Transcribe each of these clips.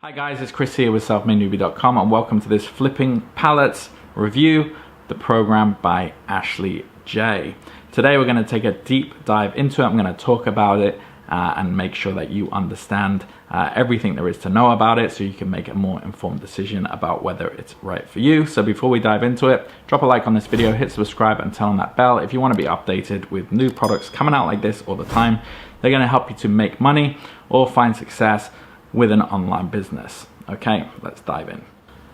Hi guys, it's Chris here with selfmadenewbie.com and welcome to this Flipping Pallets review, the program by Ashley J. Today we're going to take a deep dive into it. I'm going to talk about it and make sure that you understand everything there is to know about it so you can make a more informed decision about whether it's right for you. So before we dive into it, drop a like on this video, hit subscribe and turn on that bell if you want to be updated with new products coming out like this all the time. They're going to help you to make money or find success with an online business. Okay, let's dive in.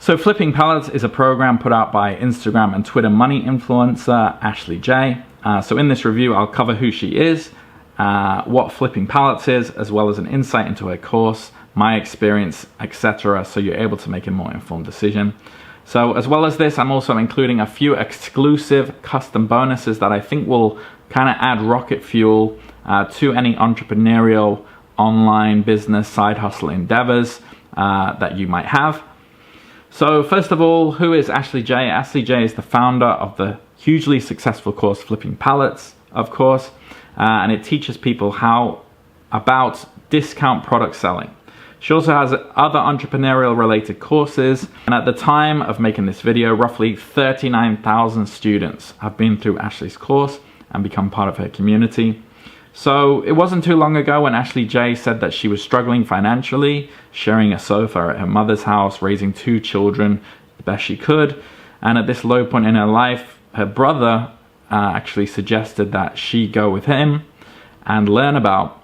So Flipping Pallets is a program put out by Instagram and Twitter money influencer Ashley J. So in this review, I'll cover who she is, what Flipping Pallets is, as well as an insight into her course, my experience, etc. So you're able to make a more informed decision. So as well as this, I'm also including a few exclusive custom bonuses that I think will kind of add rocket fuel to any entrepreneurial online business side hustle endeavors that you might have. So first of all, who is Ashley J? Ashley J is the founder of the hugely successful course Flipping Pallets, of course, and it teaches people about discount product selling. She also has other entrepreneurial related courses, and at the time of making this video, roughly 39,000 students have been through Ashley's course and become part of her community. So it wasn't too long ago when Ashley J said that she was struggling financially, sharing a sofa at her mother's house, raising 2 children the best she could. And at this low point in her life, her brother actually suggested that she go with him and learn about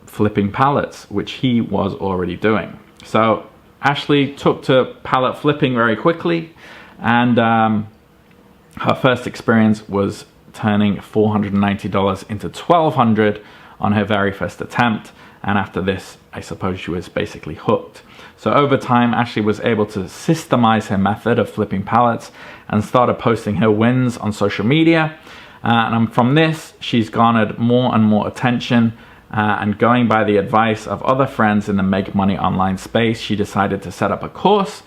flipping pallets, which he was already doing. So Ashley took to pallet flipping very quickly, and her first experience was turning $490 into $1,200 on her very first attempt, and after this I suppose she was basically hooked. So over time Ashley was able to systemize her method of flipping pallets and started posting her wins on social media, and from this she's garnered more and more attention, and going by the advice of other friends in the make money online space, she decided to set up a course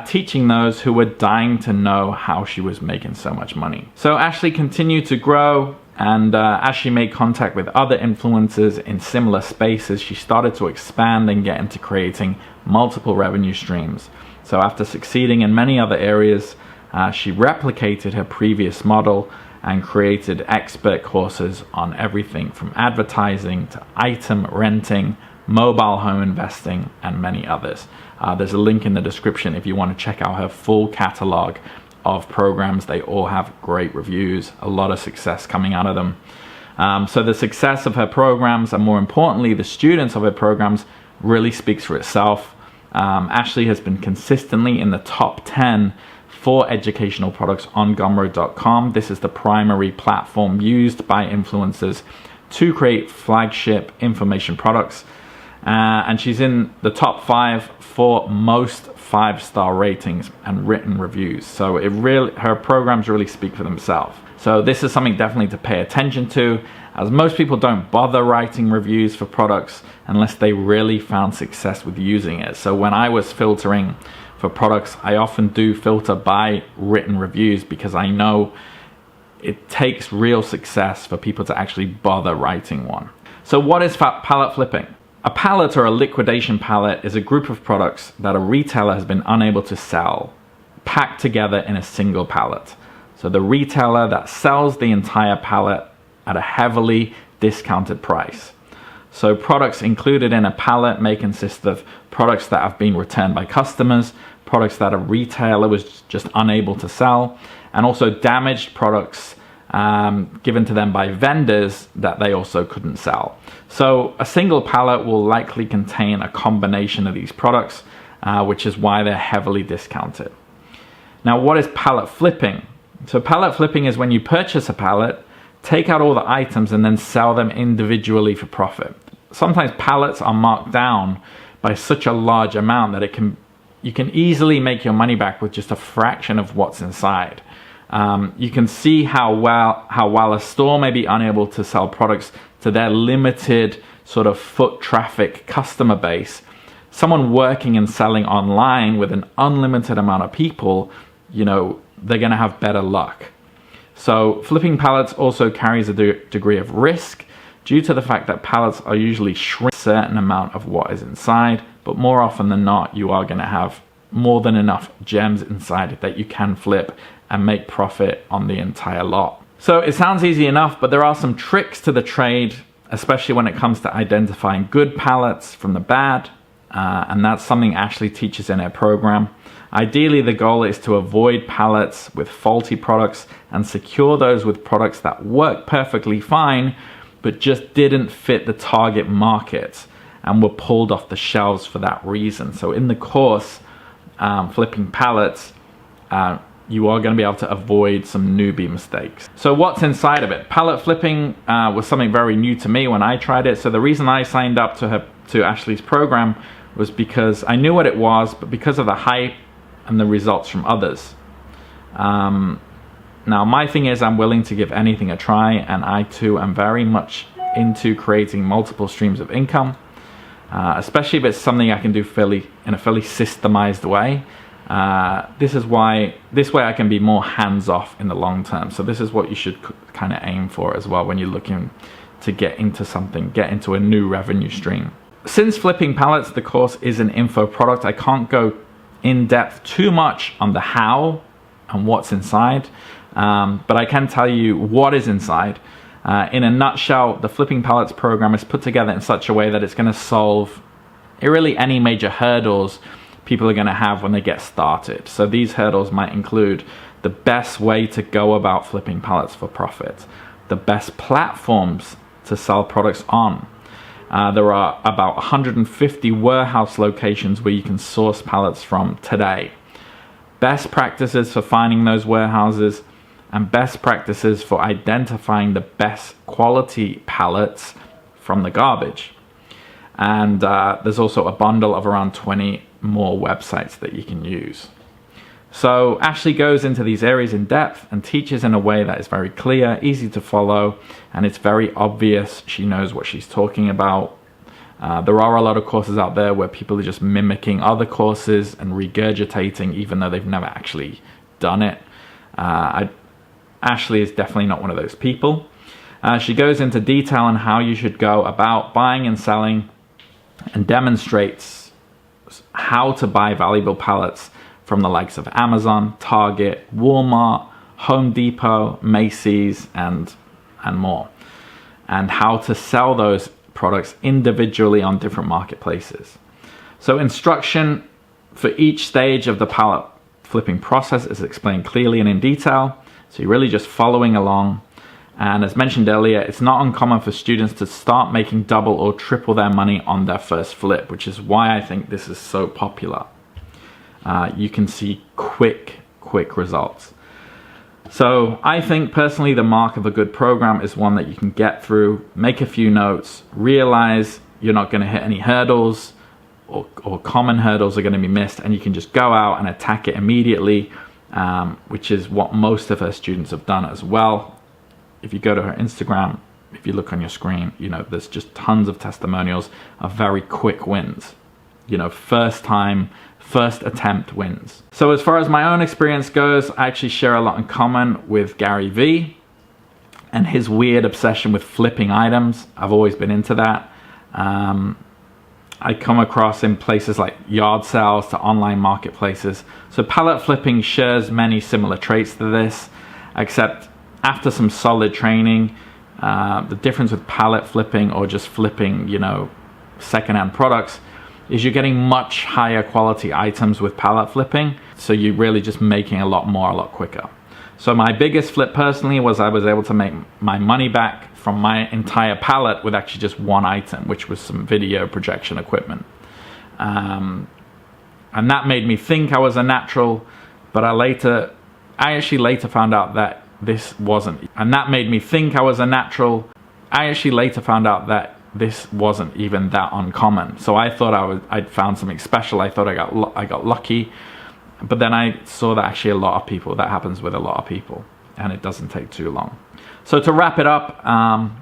teaching those who were dying to know how she was making so much money. So Ashley continued to grow, and as she made contact with other influencers in similar spaces, she started to expand and get into creating multiple revenue streams. So after succeeding in many other areas, she replicated her previous model and created expert courses on everything from advertising to item renting, mobile home investing, and many others. There's a link in the description if you want to check out her full catalog of programs. They all have great reviews, a lot of success coming out of them. So the success of her programs, and more importantly the students of her programs, really speaks for itself. Ashley has been consistently in the top 10 for educational products on GumRoad.com. This is the primary platform used by influencers to create flagship information products. And she's in the top 5 for most 5-star ratings and written reviews. So her programs really speak for themselves. So this is something definitely to pay attention to, as most people don't bother writing reviews for products unless they really found success with using it. So when I was filtering for products, I often do filter by written reviews because I know it takes real success for people to actually bother writing one. So what is pallet flipping? A pallet, or a liquidation pallet, is a group of products that a retailer has been unable to sell, packed together in a single pallet. So the retailer that sells the entire pallet at a heavily discounted price. So products included in a pallet may consist of products that have been returned by customers, products that a retailer was just unable to sell, and also damaged products given to them by vendors that they also couldn't sell. So a single pallet will likely contain a combination of these products, which is why they're heavily discounted. Now, what is pallet flipping? So pallet flipping is when you purchase a pallet, take out all the items, and then sell them individually for profit. Sometimes pallets are marked down by such a large amount that you can easily make your money back with just a fraction of what's inside. You can see how while a store may be unable to sell products to their limited sort of foot traffic customer base, someone working and selling online with an unlimited amount of people, they're going to have better luck. So flipping pallets also carries a degree of risk due to the fact that pallets are usually shrink a certain amount of what is inside but more often than not, you are going to have more than enough gems inside that you can flip and make profit on the entire lot. So it sounds easy enough, but there are some tricks to the trade, especially when it comes to identifying good pallets from the bad. And that's something Ashley teaches in her program. Ideally, the goal is to avoid pallets with faulty products and secure those with products that work perfectly fine, but just didn't fit the target market and were pulled off the shelves for that reason. So in the course, Flipping Pallets, you are going to be able to avoid some newbie mistakes. So what's inside of it? Pallet flipping was something very new to me when I tried it. So the reason I signed up to Ashley's program was because I knew what it was, but because of the hype and the results from others. Now my thing is, I'm willing to give anything a try, and I too am very much into creating multiple streams of income, especially if it's something I can do in a fairly systemized way. This way I can be more hands-off in the long term. So this is what you should kind of aim for as well when you're looking to get into a new revenue stream. Since Flipping Pallets, the course is an info product, I can't go in depth too much on the how and what's inside, but I can tell you what is inside. In a nutshell, the Flipping Pallets program is put together in such a way that it's going to solve really any major hurdles people are going to have when they get started. So these hurdles might include the best way to go about flipping pallets for profit, the best platforms to sell products on. There are about 150 warehouse locations where you can source pallets from today. Best practices for finding those warehouses, and best practices for identifying the best quality pallets from the garbage. And there's also a bundle of around 20 more websites that you can use. So Ashley goes into these areas in depth and teaches in a way that is very clear, easy to follow, and it's very obvious she knows what she's talking about. There are a lot of courses out there where people are just mimicking other courses and regurgitating even though they've never actually done it. Ashley is definitely not one of those people. She goes into detail on how you should go about buying and selling, and demonstrates how to buy valuable pallets from the likes of Amazon, Target, Walmart, Home Depot, Macy's, and more, and how to sell those products individually on different marketplaces. So instruction for each stage of the pallet flipping process is explained clearly and in detail, so you're really just following along. And as mentioned earlier, it's not uncommon for students to start making double or triple their money on their first flip, which is why I think this is so popular. You can see quick results. So I think personally the mark of a good program is one that you can get through, make a few notes, realize you're not going to hit any hurdles, or common hurdles are going to be missed, and you can just go out and attack it immediately, which is what most of her students have done as well. If you go to her Instagram, if you look on your screen, you know, there's just tons of testimonials of very quick wins. You know, first attempt wins. So as far as my own experience goes, I actually share a lot in common with Gary Vee and his weird obsession with flipping items. I've always been into that. I come across in places like yard sales to online marketplaces. So pallet flipping shares many similar traits to this, except after some solid training, the difference with pallet flipping or just flipping, you know, secondhand products is you're getting much higher quality items with pallet flipping. So you're really just making a lot more, a lot quicker. So my biggest flip personally was I was able to make my money back from my entire pallet with actually just one item, which was some video projection equipment. And that made me think I was a natural, but I actually later found out that this wasn't, and that made me think I was a natural. I actually later found out that this wasn't even that uncommon. So I thought I'd found something special. I thought I got lucky, but then I saw that actually that happens with a lot of people, and it doesn't take too long. So to wrap it up,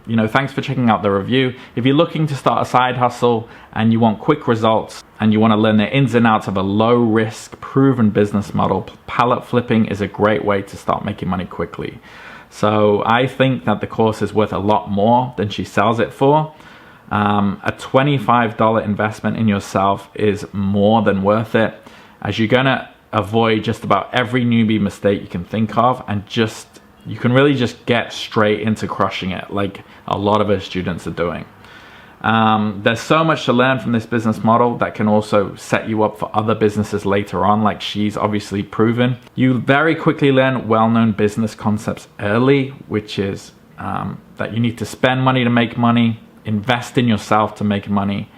you know, thanks for checking out the review. If you're looking to start a side hustle and you want quick results and you want to learn the ins and outs of a low risk, proven business model, pallet flipping is a great way to start making money quickly. So I think that the course is worth a lot more than she sells it for. A $25 investment in yourself is more than worth it, as you're gonna avoid just about every newbie mistake you can think of, and you can really just get straight into crushing it like a lot of our students are doing. There's so much to learn from this business model that can also set you up for other businesses later on, like she's obviously proven. You very quickly learn well-known business concepts early, which is that you need to spend money to make money, invest in yourself to make money.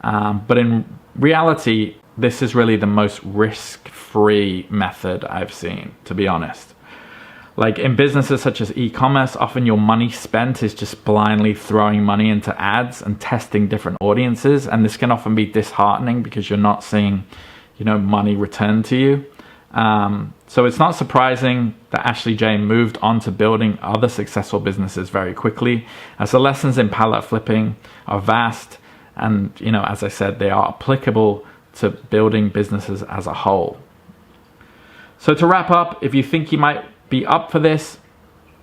But in reality, this is really the most risk-free method I've seen, to be honest. Like in businesses such as e-commerce, often your money spent is just blindly throwing money into ads and testing different audiences. And this can often be disheartening because you're not seeing, money returned to you. So it's not surprising that Ashley J moved on to building other successful businesses very quickly, as the lessons in pallet flipping are vast. And, as I said, they are applicable to building businesses as a whole. So to wrap up, if you think you might be up for this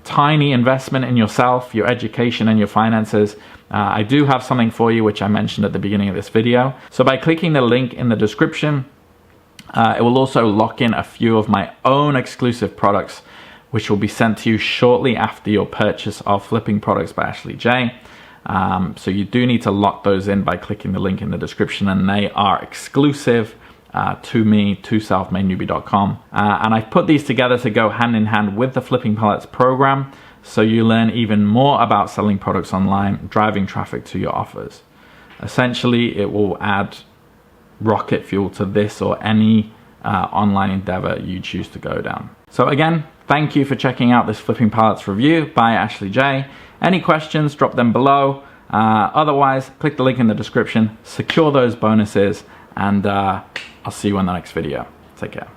tiny investment in yourself, your education, and your finances, I do have something for you, which I mentioned at the beginning of this video. So by clicking the link in the description, it will also lock in a few of my own exclusive products, which will be sent to you shortly after your purchase of Flipping Products by Ashley J. So you do need to lock those in by clicking the link in the description, and they are exclusive to me, to selfmadenewbie.com. And I've put these together to go hand in hand with the Flipping Pallets program, so you learn even more about selling products online, driving traffic to your offers. Essentially, it will add rocket fuel to this or any online endeavor you choose to go down. So again, thank you for checking out this Flipping Pallets review by Ashley J. Any questions, drop them below. Otherwise, click the link in the description, secure those bonuses, and I'll see you in the next video. Take care.